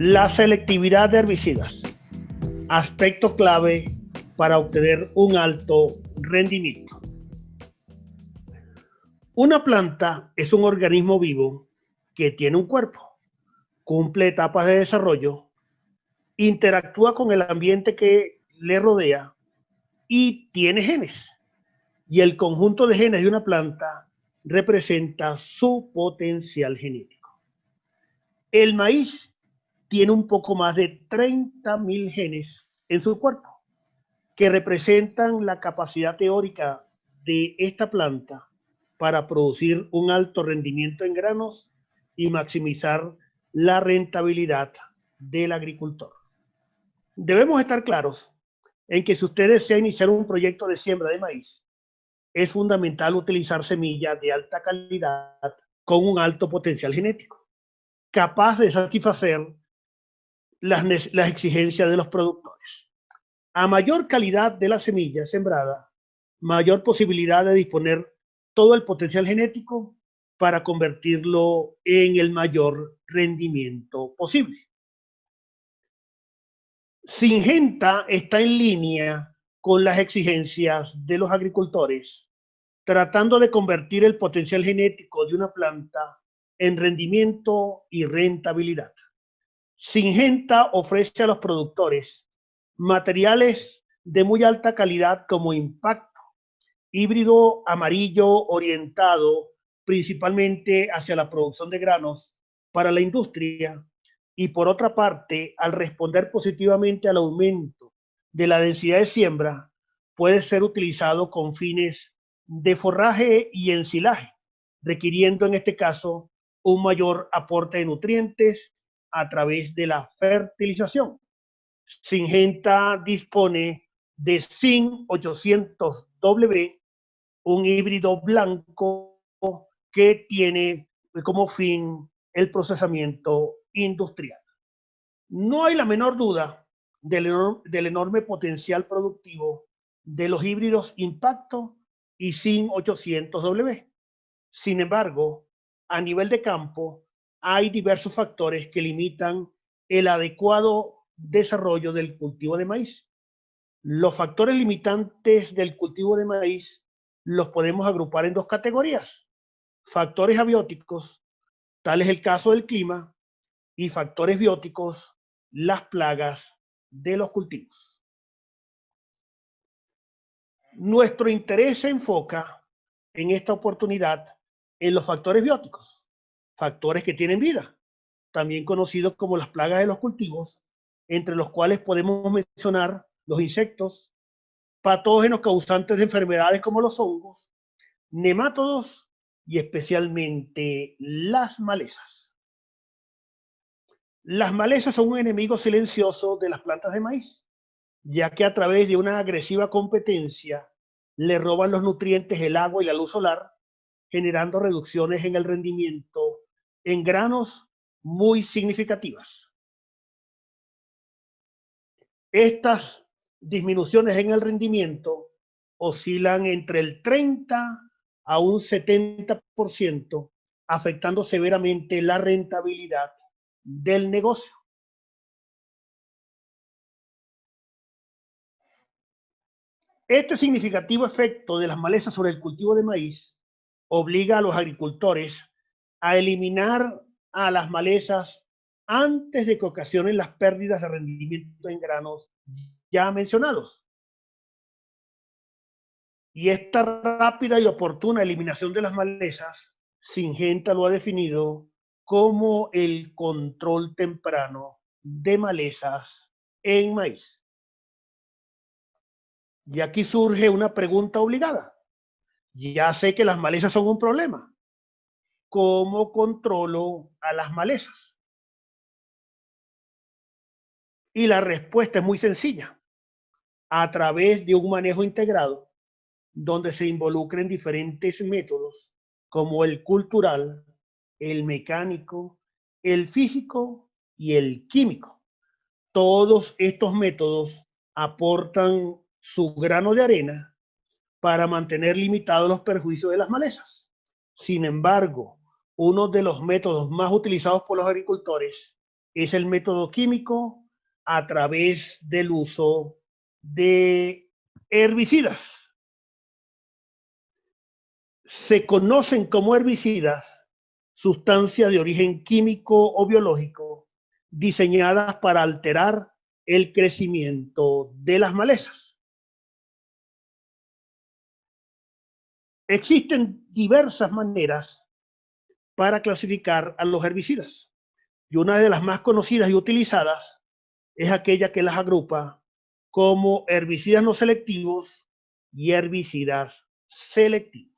La selectividad de herbicidas, aspecto clave para obtener un alto rendimiento. Una planta es un organismo vivo que tiene un cuerpo, cumple etapas de desarrollo, interactúa con el ambiente que le rodea y tiene genes. Y el conjunto de genes de una planta representa su potencial genético. El maíz tiene un poco más de 30.000 genes en su cuerpo, que representan la capacidad teórica de esta planta para producir un alto rendimiento en granos y maximizar la rentabilidad del agricultor. Debemos estar claros en que si usted desea iniciar un proyecto de siembra de maíz, es fundamental utilizar semillas de alta calidad con un alto potencial genético, capaz de satisfacer las exigencias de los productores. A mayor calidad de la semilla sembrada, mayor posibilidad de disponer todo el potencial genético para convertirlo en el mayor rendimiento posible. Syngenta está en línea con las exigencias de los agricultores, tratando de convertir el potencial genético de una planta en rendimiento y rentabilidad. Syngenta ofrece a los productores materiales de muy alta calidad como Impacto, híbrido amarillo orientado principalmente hacia la producción de granos para la industria, y por otra parte, al responder positivamente al aumento de la densidad de siembra, puede ser utilizado con fines de forraje y ensilaje, requiriendo en este caso un mayor aporte de nutrientes a través de la fertilización. Syngenta dispone de Syn 800W, un híbrido blanco que tiene como fin el procesamiento industrial. No hay la menor duda del enorme potencial productivo de los híbridos Impacto y Syn 800W. Sin embargo, a nivel de campo, hay diversos factores que limitan el adecuado desarrollo del cultivo de maíz. Los factores limitantes del cultivo de maíz los podemos agrupar en dos categorías: factores abióticos, tal es el caso del clima, y factores bióticos, las plagas de los cultivos. Nuestro interés se enfoca en esta oportunidad en los factores bióticos, factores que tienen vida, también conocidos como las plagas de los cultivos, entre los cuales podemos mencionar los insectos, patógenos causantes de enfermedades como los hongos, nemátodos y especialmente las malezas. Las malezas son un enemigo silencioso de las plantas de maíz, ya que a través de una agresiva competencia le roban los nutrientes, el agua y la luz solar, generando reducciones en el rendimiento en granos muy significativas. Estas disminuciones en el rendimiento oscilan entre el 30 a un 70%, afectando severamente la rentabilidad del negocio. Este significativo efecto de las malezas sobre el cultivo de maíz obliga a los agricultores a eliminar a las malezas antes de que ocasionen las pérdidas de rendimiento en granos ya mencionados. Y esta rápida y oportuna eliminación de las malezas, Syngenta lo ha definido como el control temprano de malezas en maíz. Y aquí surge una pregunta obligada. Ya sé que las malezas son un problema. ¿Cómo controlo a las malezas? Y la respuesta es muy sencilla: a través de un manejo integrado, donde se involucren diferentes métodos, como el cultural, el mecánico, el físico y el químico. Todos estos métodos aportan su grano de arena para mantener limitados los perjuicios de las malezas. Sin embargo, uno de los métodos más utilizados por los agricultores es el método químico a través del uso de herbicidas. Se conocen como herbicidas sustancias de origen químico o biológico diseñadas para alterar el crecimiento de las malezas. Existen diversas maneras para clasificar a los herbicidas y una de las más conocidas y utilizadas es aquella que las agrupa como herbicidas no selectivos y herbicidas selectivos.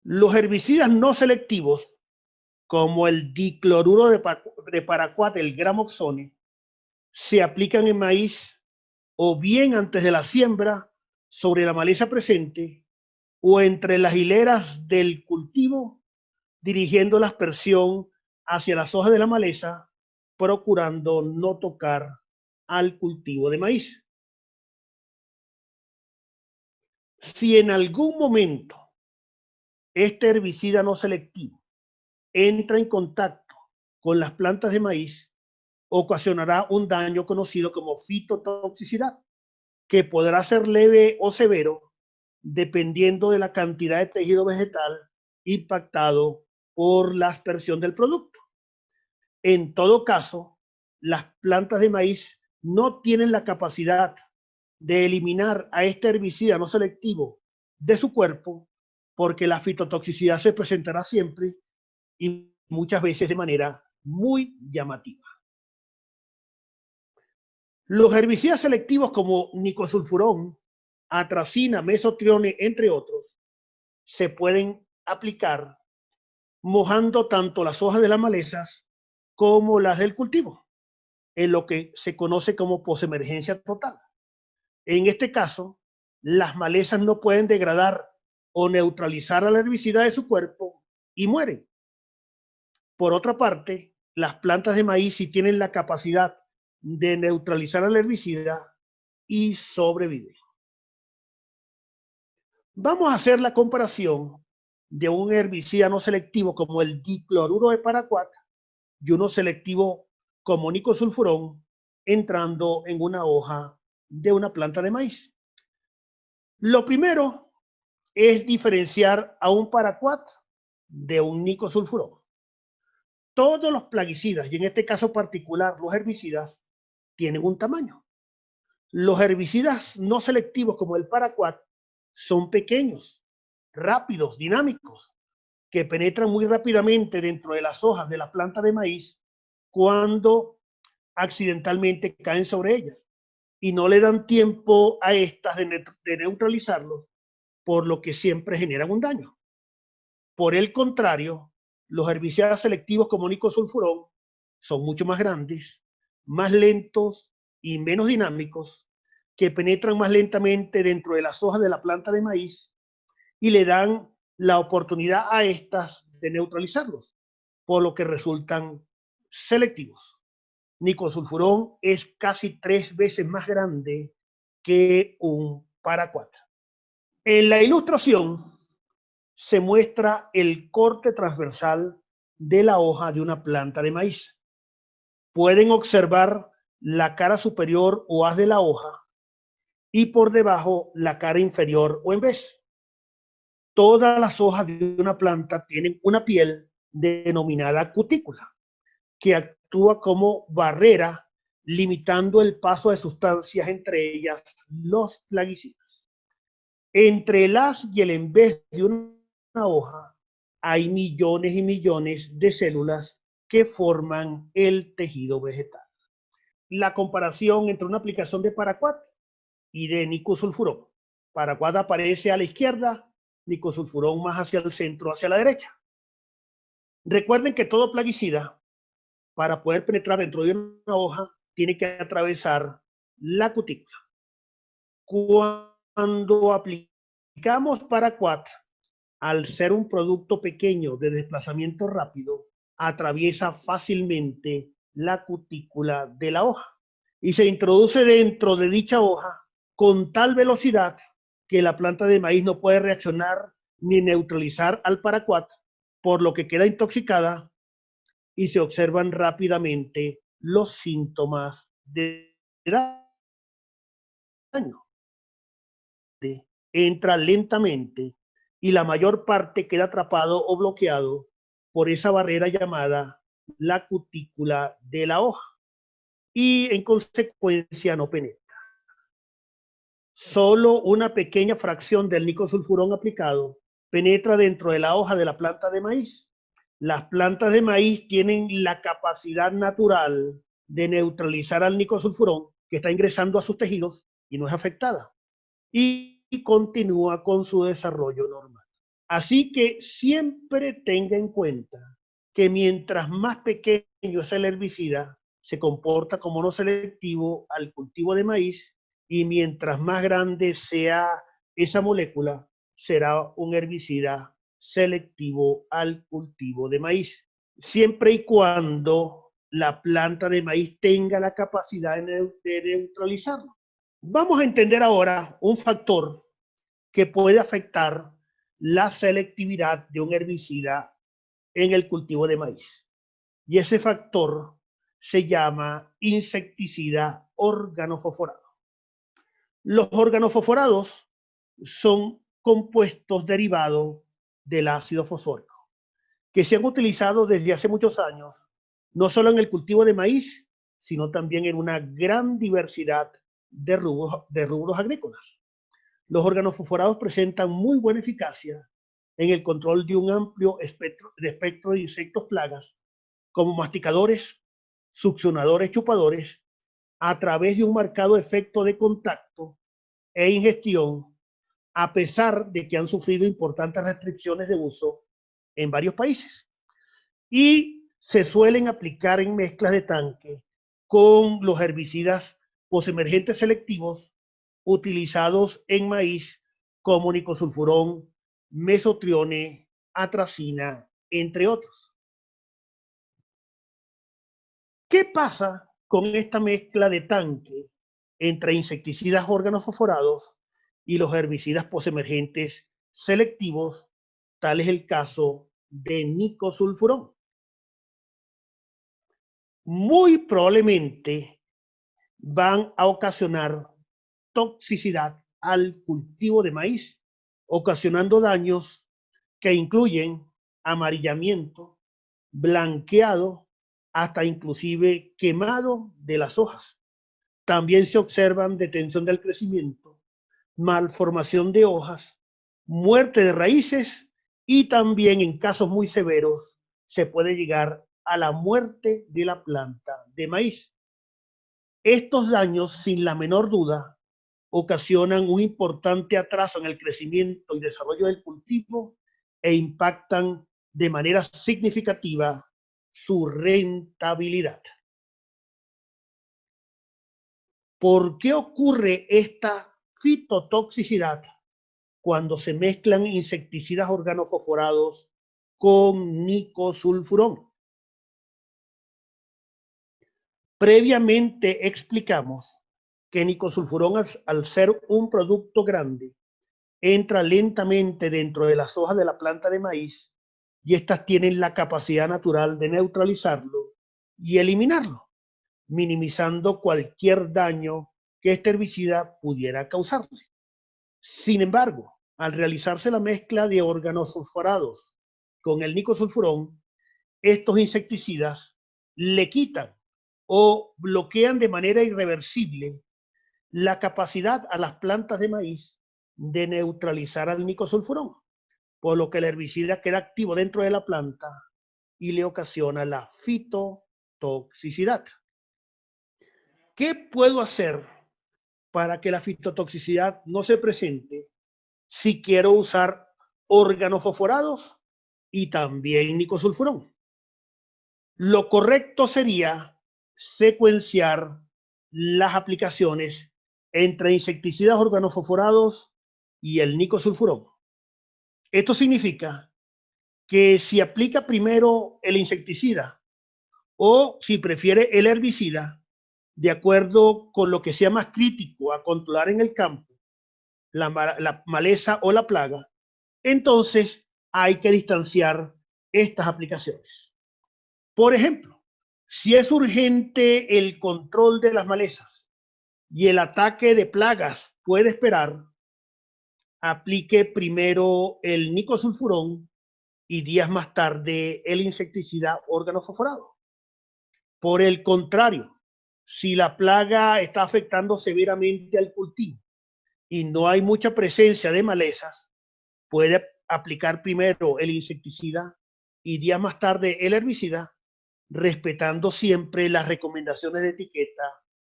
Los herbicidas no selectivos, como el dicloruro de paraquat, el gramoxone, se aplican en maíz o bien antes de la siembra sobre la maleza presente o entre las hileras del cultivo, dirigiendo la aspersión hacia las hojas de la maleza, procurando no tocar al cultivo de maíz. Si en algún momento este herbicida no selectivo entra en contacto con las plantas de maíz, ocasionará un daño conocido como fitotoxicidad, que podrá ser leve o severo dependiendo de la cantidad de tejido vegetal impactado por la aspersión del producto. En todo caso, las plantas de maíz no tienen la capacidad de eliminar a este herbicida no selectivo de su cuerpo porque la fitotoxicidad se presentará siempre y muchas veces de manera muy llamativa. Los herbicidas selectivos como nicosulfurón, atracina, mesotrione, entre otros, se pueden aplicar mojando tanto las hojas de las malezas como las del cultivo, en lo que se conoce como posemergencia total. En este caso, las malezas no pueden degradar o neutralizar al herbicida de su cuerpo y mueren. Por otra parte, las plantas de maíz sí tienen la capacidad de neutralizar al herbicida y sobreviven. Vamos a hacer la comparación de un herbicida no selectivo como el dicloruro de paraquat y uno selectivo como nicosulfurón entrando en una hoja de una planta de maíz. Lo primero es diferenciar a un paraquat de un nicosulfurón. Todos los plaguicidas, y en este caso particular los herbicidas, tienen un tamaño. Los herbicidas no selectivos como el paraquat son pequeños, rápidos, dinámicos, que penetran muy rápidamente dentro de las hojas de la planta de maíz cuando accidentalmente caen sobre ellas y no le dan tiempo a estas de neutralizarlos, por lo que siempre generan un daño. Por el contrario, los herbicidas selectivos como nicosulfurón son mucho más grandes, más lentos y menos dinámicos, que penetran más lentamente dentro de las hojas de la planta de maíz y le dan la oportunidad a estas de neutralizarlos, por lo que resultan selectivos. Nicosulfurón es casi 3 veces más grande que un paraquat. En la ilustración se muestra el corte transversal de la hoja de una planta de maíz. Pueden observar la cara superior o haz de la hoja y por debajo la cara inferior o en vez. Todas las hojas de una planta tienen una piel denominada cutícula, que actúa como barrera, limitando el paso de sustancias, entre ellas los plaguicidas. Entre el haz y el en vez de una hoja hay millones y millones de células que forman el tejido vegetal. La comparación entre una aplicación de paraquat y de nicosulfurón. Paraquat aparece a la izquierda, nicosulfurón más hacia el centro, hacia la derecha. Recuerden que todo plaguicida, para poder penetrar dentro de una hoja, tiene que atravesar la cutícula. Cuando aplicamos paraquat, al ser un producto pequeño de desplazamiento rápido, atraviesa fácilmente la cutícula de la hoja y se introduce dentro de dicha hoja con tal velocidad que la planta de maíz no puede reaccionar ni neutralizar al paraquat, por lo que queda intoxicada y se observan rápidamente los síntomas de daño. Entra lentamente y la mayor parte queda atrapado o bloqueado por esa barrera llamada la cutícula de la hoja y en consecuencia no penetra. Solo una pequeña fracción del nicosulfurón aplicado penetra dentro de la hoja de la planta de maíz. Las plantas de maíz tienen la capacidad natural de neutralizar al nicosulfurón que está ingresando a sus tejidos y no es afectada. Y continúa con su desarrollo normal. Así que siempre tenga en cuenta que mientras más pequeño es el herbicida, se comporta como no selectivo al cultivo de maíz y mientras más grande sea esa molécula, será un herbicida selectivo al cultivo de maíz. Siempre y cuando la planta de maíz tenga la capacidad de neutralizarlo. Vamos a entender ahora un factor que puede afectar la selectividad de un herbicida en el cultivo de maíz. Y ese factor se llama insecticida organofosforado. Los organofosforados son compuestos derivados del ácido fosfórico, que se han utilizado desde hace muchos años, no solo en el cultivo de maíz, sino también en una gran diversidad de rubros agrícolas. Los organofosforados presentan muy buena eficacia en el control de un amplio espectro de insectos plagas, como masticadores, succionadores, chupadores, a través de un marcado efecto de contacto e ingestión, a pesar de que han sufrido importantes restricciones de uso en varios países. Y se suelen aplicar en mezclas de tanque con los herbicidas posemergentes selectivos utilizados en maíz como nicosulfurón, mesotrione, atracina, entre otros. ¿Qué pasa con esta mezcla de tanque entre insecticidas organofosforados y los herbicidas posemergentes selectivos? Tal es el caso de nicosulfurón. Muy probablemente van a ocasionar toxicidad al cultivo de maíz, ocasionando daños que incluyen amarillamiento, blanqueado, hasta inclusive quemado de las hojas. También se observan detención del crecimiento, malformación de hojas, muerte de raíces y también en casos muy severos se puede llegar a la muerte de la planta de maíz. Estos daños, sin la menor duda, ocasionan un importante atraso en el crecimiento y desarrollo del cultivo e impactan de manera significativa su rentabilidad. ¿Por qué ocurre esta fitotoxicidad cuando se mezclan insecticidas organofosforados con nicosulfurón? Previamente explicamos que nicosulfurón, al ser un producto grande, entra lentamente dentro de las hojas de la planta de maíz y estas tienen la capacidad natural de neutralizarlo y eliminarlo, minimizando cualquier daño que este herbicida pudiera causarle. Sin embargo, al realizarse la mezcla de organofosforados con el nicosulfurón, estos insecticidas le quitan o bloquean de manera irreversible la capacidad a las plantas de maíz de neutralizar al nicosulfurón, por lo que el herbicida queda activo dentro de la planta y le ocasiona la fitotoxicidad. ¿Qué puedo hacer para que la fitotoxicidad no se presente si quiero usar organofosforados y también nicosulfurón? Lo correcto sería secuenciar las aplicaciones entre insecticidas organofosforados y el nicosulfurón. Esto significa que si aplica primero el insecticida o si prefiere el herbicida, de acuerdo con lo que sea más crítico a controlar en el campo, la maleza o la plaga, entonces hay que distanciar estas aplicaciones. Por ejemplo, si es urgente el control de las malezas y el ataque de plagas puede esperar, aplique primero el nicosulfurón y días más tarde el insecticida organofosforado. Por el contrario, si la plaga está afectando severamente al cultivo y no hay mucha presencia de malezas, puede aplicar primero el insecticida y días más tarde el herbicida, respetando siempre las recomendaciones de etiqueta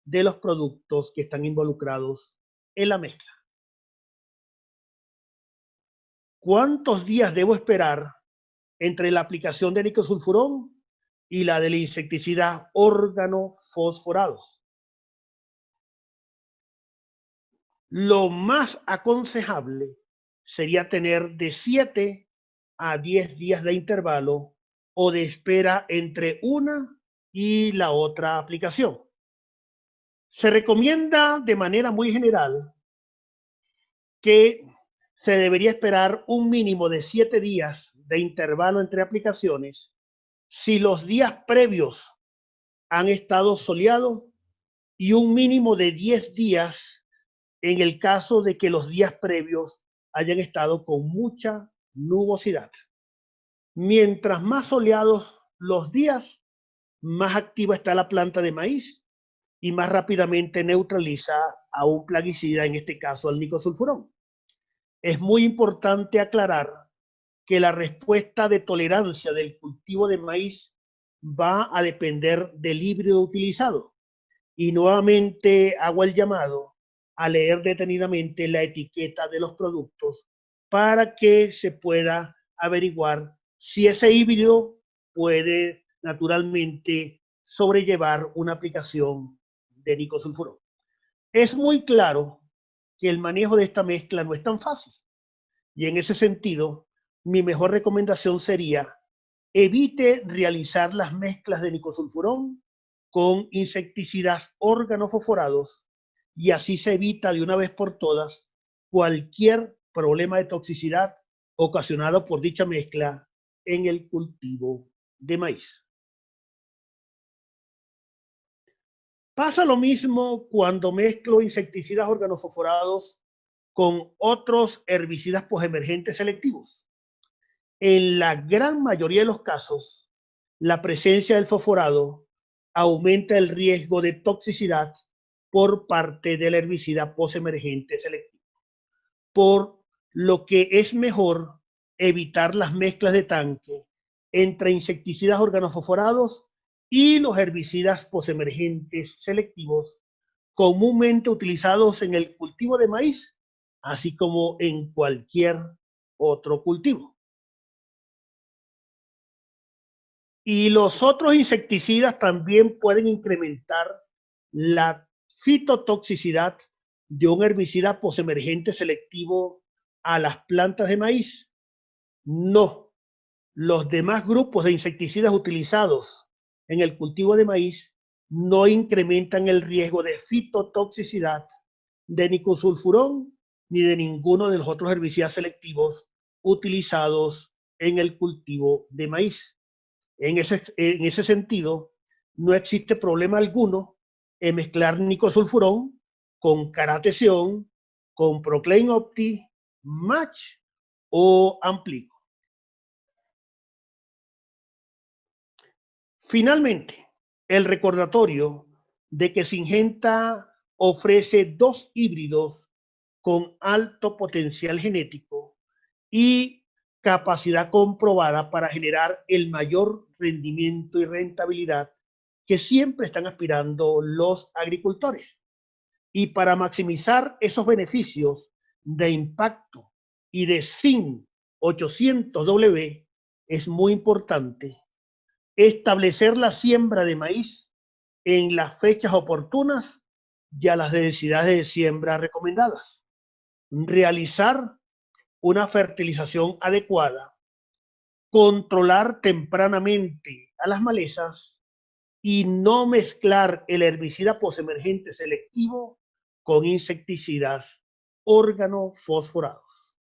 de los productos que están involucrados en la mezcla. ¿Cuántos días debo esperar entre la aplicación de nicosulfurón y la del insecticida organofosforados? Lo más aconsejable sería tener de 7 a 10 días de intervalo o de espera entre una y la otra aplicación. Se recomienda de manera muy general que se debería esperar un mínimo de 7 días de intervalo entre aplicaciones si los días previos han estado soleados y un mínimo de 10 días en el caso de que los días previos hayan estado con mucha nubosidad. Mientras más soleados los días, más activa está la planta de maíz y más rápidamente neutraliza a un plaguicida, en este caso al nicosulfurón. Es muy importante aclarar que la respuesta de tolerancia del cultivo de maíz va a depender del híbrido utilizado. Y nuevamente hago el llamado a leer detenidamente la etiqueta de los productos para que se pueda averiguar si ese híbrido puede naturalmente sobrellevar una aplicación de nicosulfurón. Es muy claro que el manejo de esta mezcla no es tan fácil y en ese sentido mi mejor recomendación sería evite realizar las mezclas de nicosulfurón con insecticidas organofosforados y así se evita de una vez por todas cualquier problema de toxicidad ocasionado por dicha mezcla en el cultivo de maíz. Pasa lo mismo cuando mezclo insecticidas organofosforados con otros herbicidas posemergentes selectivos. En la gran mayoría de los casos, la presencia del fosforado aumenta el riesgo de toxicidad por parte del herbicida posemergente selectivo, por lo que es mejor evitar las mezclas de tanque entre insecticidas organofosforados y los herbicidas posemergentes selectivos comúnmente utilizados en el cultivo de maíz, así como en cualquier otro cultivo. Y los otros insecticidas también pueden incrementar la fitotoxicidad de un herbicida posemergente selectivo a las plantas de maíz. No, los demás grupos de insecticidas utilizados en el cultivo de maíz no incrementan el riesgo de fitotoxicidad de nicosulfurón ni de ninguno de los otros herbicidas selectivos utilizados en el cultivo de maíz. En ese sentido, no existe problema alguno en mezclar nicosulfurón con caratesión, con Proclaim Opti, Match o Amplico. Finalmente, el recordatorio de que Syngenta ofrece dos híbridos con alto potencial genético y capacidad comprobada para generar el mayor rendimiento y rentabilidad que siempre están aspirando los agricultores. Y para maximizar esos beneficios de impacto y de SYN 800W, es muy importante establecer la siembra de maíz en las fechas oportunas y a las densidades de siembra recomendadas. Realizar una fertilización adecuada, controlar tempranamente a las malezas y no mezclar el herbicida posemergente selectivo con insecticidas organofosforados.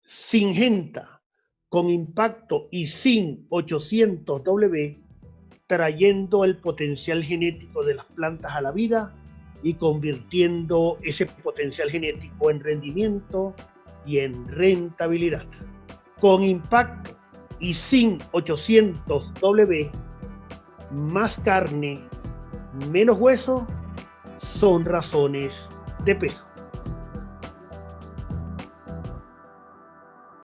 Syngenta con impacto y sin 800W, trayendo el potencial genético de las plantas a la vida y convirtiendo ese potencial genético en rendimiento y en rentabilidad. Con impacto y sin 800W, más carne, menos hueso, son razones de peso.